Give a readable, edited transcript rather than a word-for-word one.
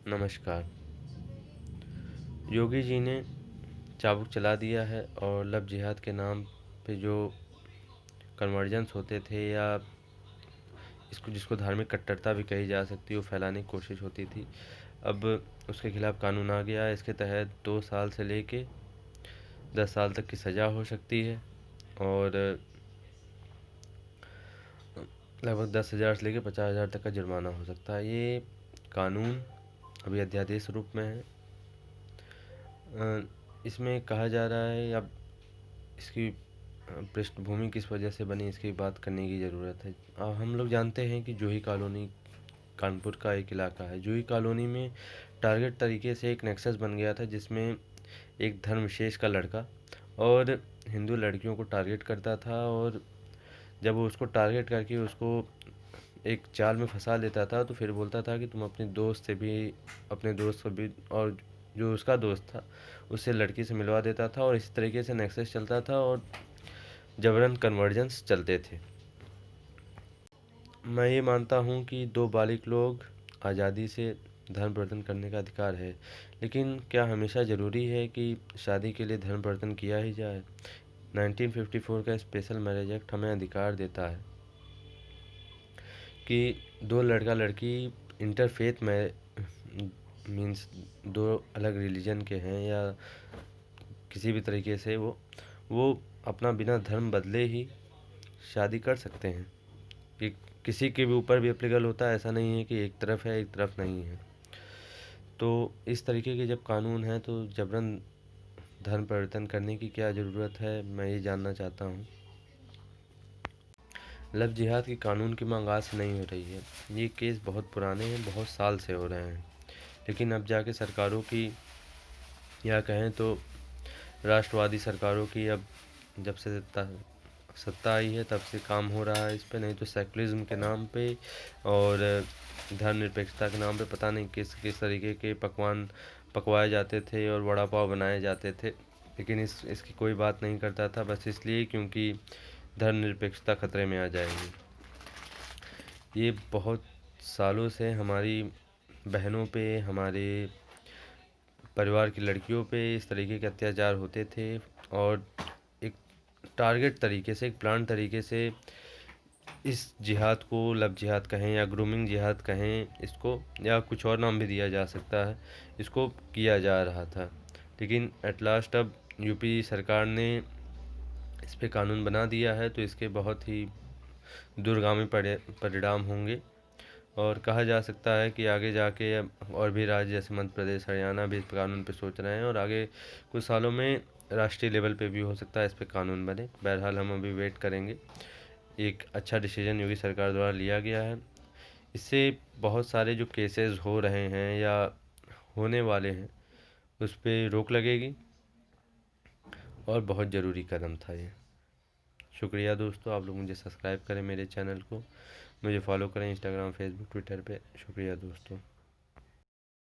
नमस्कार। योगी जी ने चाबुक चला दिया है और लव जिहाद के नाम पे जो कन्वर्जन्स होते थे या इसको जिसको धार्मिक कट्टरता भी कही जा सकती है वो फैलाने की कोशिश होती थी। अब उसके खिलाफ कानून आ गया है। इसके तहत 2 साल से लेके 10 साल तक की सज़ा हो सकती है और लगभग 10,000 से लेके 50,000 तक का जुर्माना हो सकता है। ये कानून अभी अध्यादेश रूप में है। इसमें कहा जा रहा है, अब इसकी पृष्ठभूमि किस वजह से बनी इसकी बात करने की ज़रूरत है। हम लोग जानते हैं कि जूही कॉलोनी कानपुर का एक इलाका है। जूही कॉलोनी में टारगेट तरीके से एक नेक्सस बन गया था जिसमें एक धर्म विशेष का लड़का और हिंदू लड़कियों को टारगेट करता था और जब वो उसको टारगेट करके उसको एक जाल में फंसा लेता था तो फिर बोलता था कि तुम अपने दोस्त को भी और जो उसका दोस्त था उससे लड़की से मिलवा देता था और इस तरीके से नेक्सस चलता था और जबरन कन्वर्जन्स चलते थे। मैं ये मानता हूँ कि दो बालिग लोग आज़ादी से धर्म परिवर्तन करने का अधिकार है, लेकिन क्या हमेशा ज़रूरी है कि शादी के लिए धर्म परिवर्तन किया ही जाए? 1954 का स्पेशल मैरिज एक्ट हमें अधिकार देता है कि दो लड़का लड़की इंटरफेथ में मीन्स दो अलग रिलीजन के हैं या किसी भी तरीके से वो अपना बिना धर्म बदले ही शादी कर सकते हैं। कि किसी के भी ऊपर भी एप्लीकेबल होता है, ऐसा नहीं है कि एक तरफ है एक तरफ नहीं है। तो इस तरीके के जब कानून हैं तो जबरन धर्म परिवर्तन करने की क्या ज़रूरत है, मैं ये जानना चाहता हूँ। लव जिहाद की कानून की मांग आज से नहीं हो रही है। ये केस बहुत पुराने हैं, बहुत साल से हो रहे हैं, लेकिन अब जाके सरकारों की या कहें तो राष्ट्रवादी सरकारों की अब जब से सत्ता आई है तब से काम हो रहा है इस पे। नहीं तो सेकुलरिज्म के नाम पे और धर्मनिरपेक्षता के नाम पे पता नहीं किस किस तरीके के पकवान पकवाए जाते थे और वड़ा पाव बनाए जाते थे, लेकिन इसकी कोई बात नहीं करता था, बस इसलिए क्योंकि धर्मनिरपेक्षता खतरे में आ जाएगी। ये बहुत सालों से हमारी बहनों पे, हमारे परिवार की लड़कियों पे इस तरीके के अत्याचार होते थे और एक टारगेट तरीके से, एक प्लान तरीके से इस जिहाद को लव जिहाद कहें या ग्रूमिंग जिहाद कहें इसको, या कुछ और नाम भी दिया जा सकता है, इसको किया जा रहा था। लेकिन एट लास्ट अब यूपी सरकार ने इस पे कानून बना दिया है तो इसके बहुत ही दूरगामी परिणाम होंगे और कहा जा सकता है कि आगे जाके अब और भी राज्य जैसे मध्य प्रदेश, हरियाणा भी इस पे कानून पे सोच रहे हैं और आगे कुछ सालों में राष्ट्रीय लेवल पे भी हो सकता है इस पे कानून बने। बहरहाल हम अभी वेट करेंगे। एक अच्छा डिसीजन योगी सरकार द्वारा लिया गया है। इससे बहुत सारे जो केसेस हो रहे हैं या होने वाले हैं उस पे रोक लगेगी और बहुत ज़रूरी कदम था ये। शुक्रिया दोस्तों, आप लोग मुझे सब्सक्राइब करें मेरे चैनल को, मुझे फॉलो करें इंस्टाग्राम, फेसबुक, ट्विटर पे। शुक्रिया दोस्तों।